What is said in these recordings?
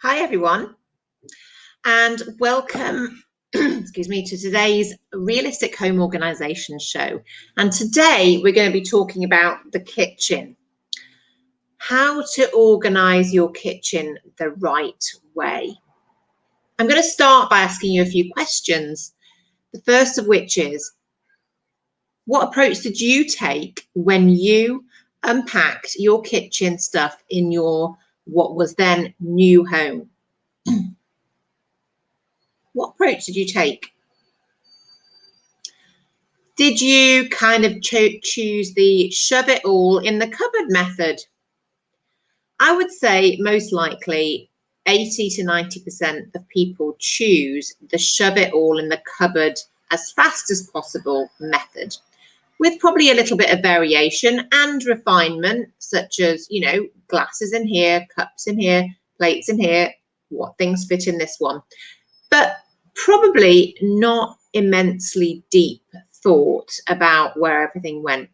Hi everyone, and welcome excuse me, to today's Realistic Home Organisation show. And today we're going to be talking about the kitchen. How to organise your kitchen the right way. I'm going to start by asking you a few questions. The first of which is, what approach did you take when you unpacked your kitchen stuff in your what was then new home? What approach did you take? Did you kind of choose the shove it all in the cupboard method? I would say most likely 80 to 90% of people choose the shove it all in the cupboard as fast as possible method, with probably a little bit of variation and refinement, such as, you know, glasses in here, cups in here, plates in here, what things fit in this one. But probably not immensely deep thought about where everything went.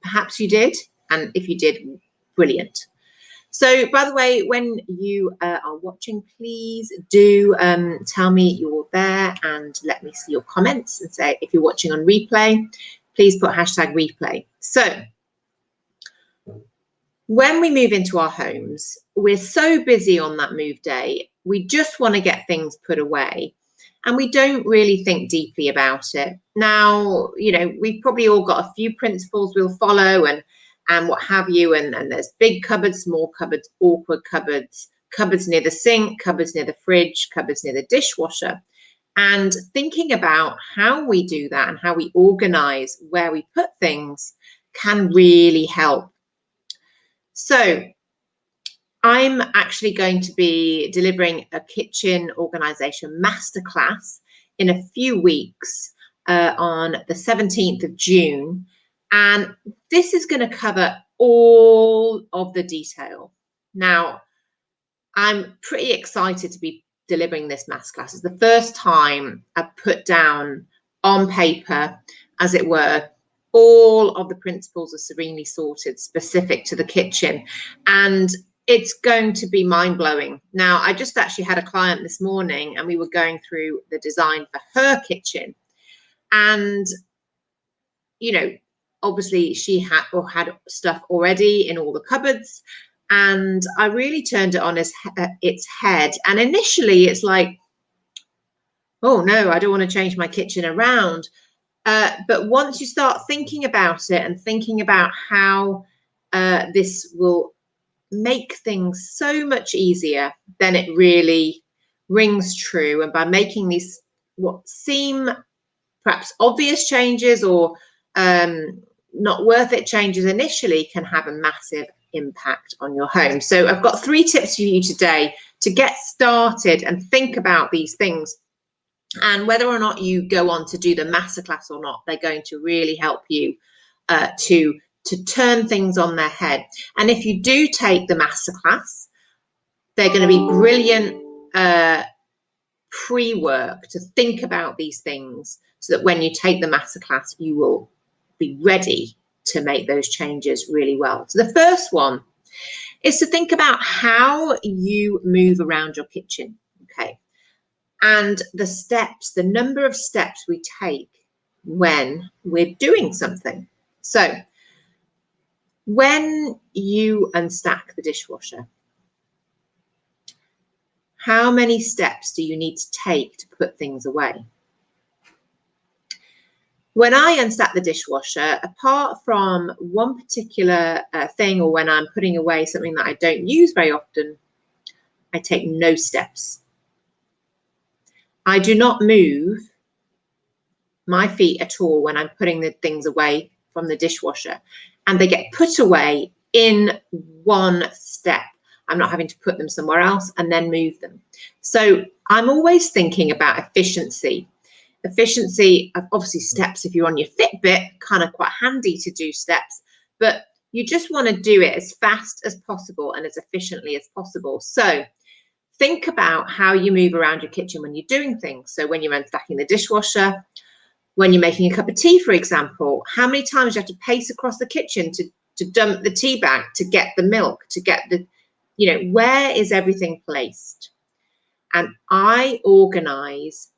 Perhaps you did, and if you did, brilliant. So, by the way, when you are watching, please do tell me you're there and let me see your comments, and say if you're watching on replay, please put #replay. So, when we move into our homes, we're so busy on that move day, we just want to get things put away. And we don't really think deeply about it. Now, you know, we've probably all got a few principles we'll follow and what have you. And there's big cupboards, small cupboards, awkward cupboards, cupboards near the sink, cupboards near the fridge, cupboards near the dishwasher. And thinking about how we do that and how we organize where we put things can really help. So I'm actually going to be delivering a kitchen organisation masterclass in a few weeks on the 17th of June. And this is going to cover all of the detail. Now, I'm pretty excited to be delivering this masterclass. It's the first time I've put down on paper, as it were, all of the principles are serenely sorted specific to the kitchen. And it's going to be mind-blowing. Now, I just actually had a client this morning and we were going through the design for her kitchen. And, you know, obviously she had stuff already in all the cupboards. And I really turned it on its head. And initially it's like, oh no, I don't want to change my kitchen around. But once you start thinking about it and thinking about how this will make things so much easier, then it really rings true. And by making these what seem perhaps obvious changes or not worth it changes initially can have a massive impact on your home. So I've got 3 tips for you today to get started and think about these things. And whether or not you go on to do the masterclass or not, they're going to really help you to turn things on their head. And if you do take the masterclass, they're going to be brilliant pre-work to think about these things so that when you take the masterclass, you will be ready to make those changes really well. So the first one is to think about how you move around your kitchen, okay? And the steps, the number of steps we take when we're doing something. So when you unstack the dishwasher, how many steps do you need to take to put things away? When I unstack the dishwasher, apart from one particular thing, or when I'm putting away something that I don't use very often, I take no steps. I do not move my feet at all when I'm putting the things away from the dishwasher, and they get put away in one step. I'm not having to put them somewhere else and then move them. So I'm always thinking about efficiency. Efficiency of obviously steps, if you're on your Fitbit, kind of quite handy to do steps, but you just want to do it as fast as possible and as efficiently as possible. So think about how you move around your kitchen when you're doing things. So when you're unstacking the dishwasher, when you're making a cup of tea, for example, how many times do you have to pace across the kitchen to dump the tea bag, to get the milk, to get the, you know, where is everything placed? And I organise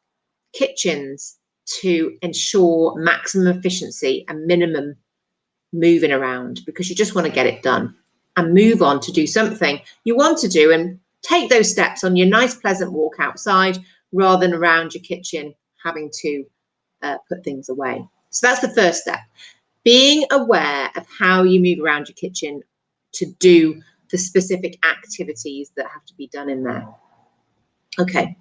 kitchens to ensure maximum efficiency and minimum moving around, because you just want to get it done and move on to do something you want to do and take those steps on your nice pleasant walk outside rather than around your kitchen having to put things away. So that's the first step, being aware of how you move around your kitchen to do the specific activities that have to be done in there. Okay.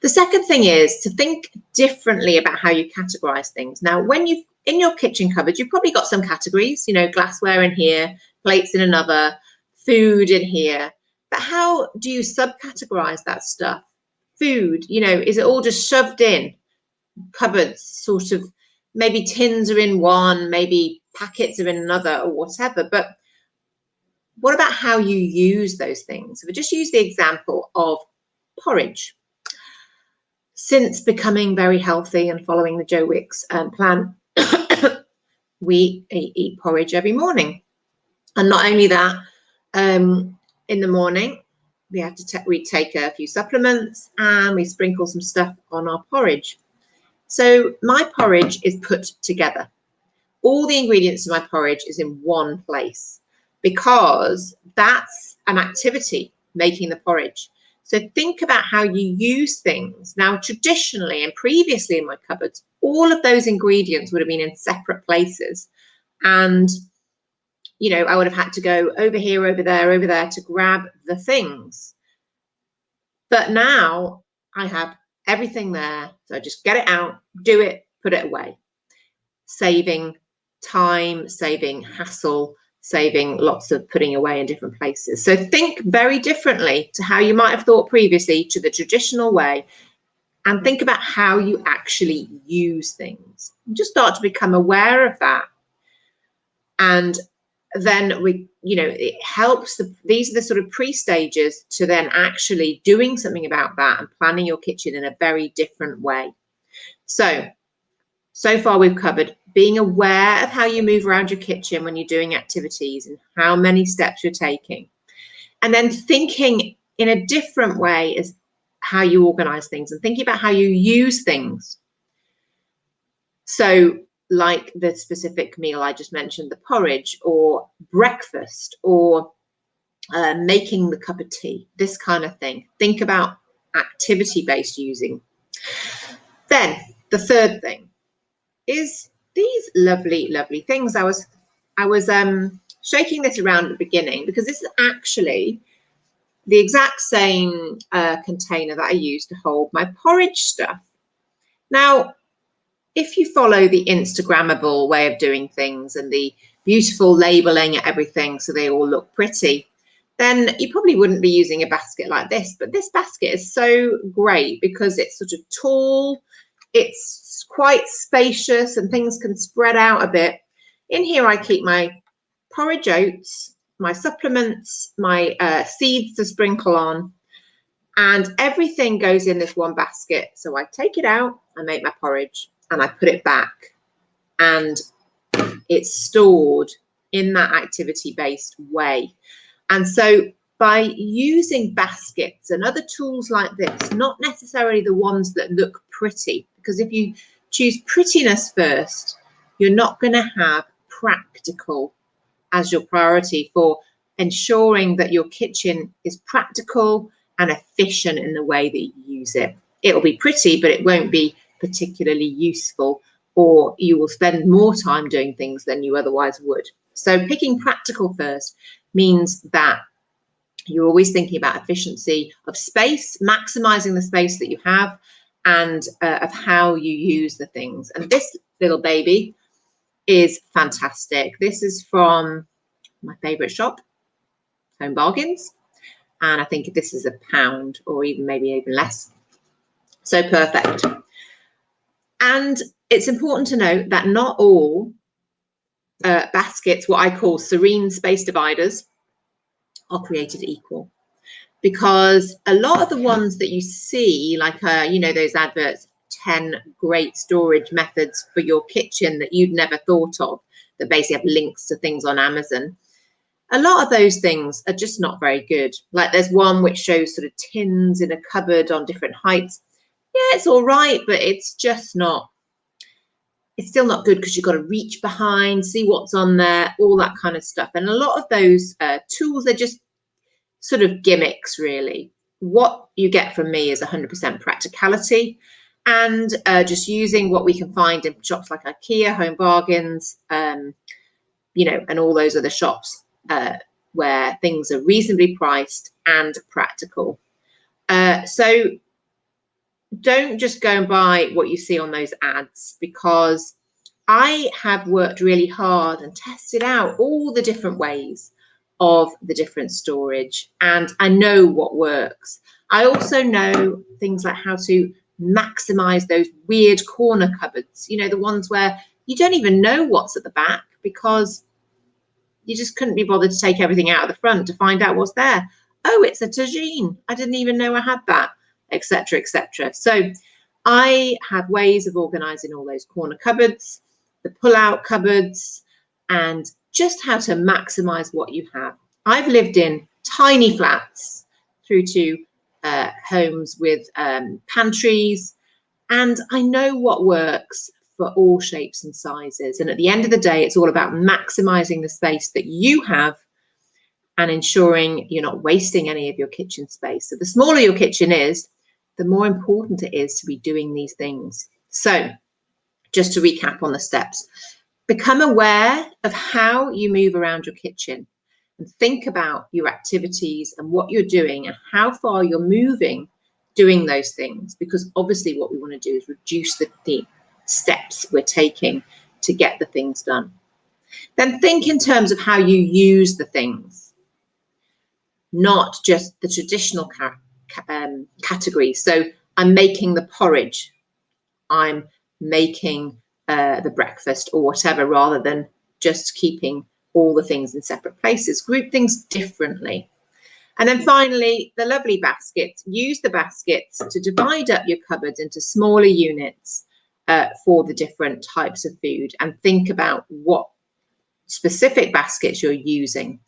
The second thing is to think differently about how you categorize things. Now, when you've in your kitchen cupboard, you've probably got some categories, you know, glassware in here, plates in another, food in here. But how do you subcategorize that stuff? Food, you know, is it all just shoved in cupboards, sort of, maybe tins are in one, maybe packets are in another, or whatever. But what about how you use those things? So we just use the example of porridge. Since becoming very healthy and following the Joe Wicks plan, we eat porridge every morning. And not only that, in the morning, we take a few supplements and we sprinkle some stuff on our porridge. So my porridge is put together. All the ingredients of my porridge is in one place, because that's an activity, making the porridge. So think about how you use things. Now, traditionally and previously in my cupboards, all of those ingredients would have been in separate places. And, you know, I would have had to go over here, over there to grab the things. But now I have everything there. So I just get it out, do it, put it away. Saving time, saving hassle, saving lots of putting away in different places. So think very differently to how you might have thought previously, to the traditional way, and think about how you actually use things. Just start to become aware of that. And then it helps. These are the sort of pre-stages to then actually doing something about that and planning your kitchen in a very different way. So far we've covered being aware of how you move around your kitchen when you're doing activities and how many steps you're taking. And then thinking in a different way as how you organize things and thinking about how you use things. So like the specific meal I just mentioned, the porridge, or breakfast, or making the cup of tea, this kind of thing. Think about activity-based using. Then the third thing is these lovely things. I was shaking this around at the beginning because this is actually the exact same container that I use to hold my porridge stuff. Now, if you follow the Instagrammable way of doing things and the beautiful labeling at everything so they all look pretty, then you probably wouldn't be using a basket like this. But this basket is so great because it's sort of tall, it's quite spacious, and things can spread out a bit. In here I keep my porridge oats, my supplements, my seeds to sprinkle on, and everything goes in this one basket. So I take it out, I make my porridge, and I put it back, and it's stored in that activity-based way. And so by using baskets and other tools like this, not necessarily the ones that look pretty, because if you choose prettiness first, you're not going to have practical as your priority for ensuring that your kitchen is practical and efficient in the way that you use it. It'll be pretty, but it won't be particularly useful, or you will spend more time doing things than you otherwise would. So picking practical first means that you're always thinking about efficiency of space, maximizing the space that you have, and of how you use the things. And this little baby is fantastic. This is from my favorite shop, Home Bargains, and I think this is £1 or maybe even less. So perfect. And it's important to note that not all baskets, what I call serene space dividers, are created equal, because a lot of the ones that you see, like those adverts, 10 great storage methods for your kitchen that you'd never thought of, that basically have links to things on Amazon, A lot of those things are just not very good. Like there's one which shows sort of tins in a cupboard on different heights. Yeah, it's all right, but it's just not, it's still not good because you've got to reach behind, see what's on there, all that kind of stuff. And a lot of those tools are just sort of gimmicks, really. What you get from me is 100% practicality and just using what we can find in shops like IKEA, Home Bargains, you know, and all those other shops where things are reasonably priced and practical. So don't just go and buy what you see on those ads, because I have worked really hard and tested out all the different ways of the different storage, and I know what works. I also know things like how to maximize those weird corner cupboards, you know, the ones where you don't even know what's at the back because you just couldn't be bothered to take everything out of the front to find out what's there. Oh, it's a tagine. I didn't even know I had that, etc., etc. So I have ways of organizing all those corner cupboards, the pull-out cupboards, and just how to maximize what you have. I've lived in tiny flats through to homes with pantries, and I know what works for all shapes and sizes. And at the end of the day, it's all about maximizing the space that you have and ensuring you're not wasting any of your kitchen space. So the smaller your kitchen is, the more important it is to be doing these things. So just to recap on the steps, become aware of how you move around your kitchen and think about your activities and what you're doing and how far you're moving doing those things, because obviously what we want to do is reduce the steps we're taking to get the things done. Then think in terms of how you use the things, not just the traditional categories. So I'm making the porridge, I'm making the breakfast or whatever, rather than just keeping all the things in separate places. Group things differently. And then finally, the lovely baskets. Use the baskets to divide up your cupboards into smaller units for the different types of food, and think about what specific baskets you're using.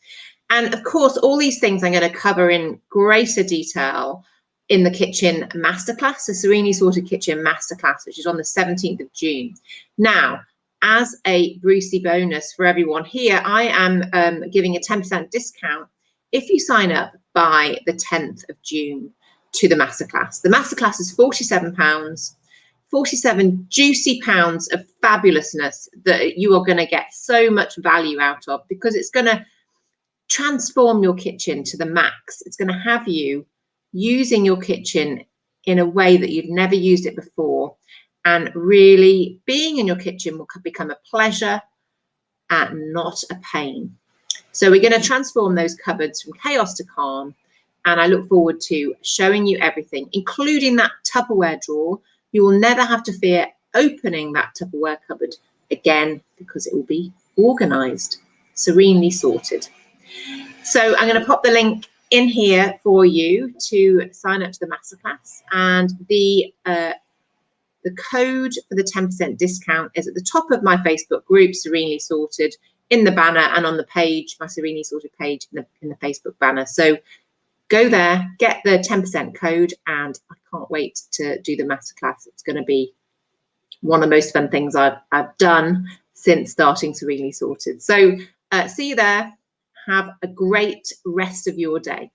And of course, all these things I'm going to cover in greater detail in the kitchen masterclass, the Serenely Sorted Kitchen Masterclass, which is on the 17th of June. Now, as a Brucey bonus for everyone here, I am giving a 10% discount if you sign up by the 10th of June to the masterclass. The masterclass is £47, 47 juicy pounds of fabulousness that you are going to get so much value out of, because it's going to transform your kitchen to the max. It's going to have you using your kitchen in a way that you've never used it before, and really being in your kitchen will become a pleasure and not a pain. So we're going to transform those cupboards from chaos to calm, and I look forward to showing you everything, including that Tupperware drawer. You will never have to fear opening that Tupperware cupboard again, because it will be organised, serenely sorted. So I'm going to pop the link in here for you to sign up to the masterclass, and the code for the 10% discount is at the top of my Facebook group, Serenely Sorted, in the banner, and on the page, my Serenely Sorted page in the Facebook banner. So go there, get the 10% code, and I can't wait to do the masterclass. It's going to be one of the most fun things I've done since starting Serenely Sorted. So see you there. Have a great rest of your day.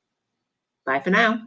Bye for now.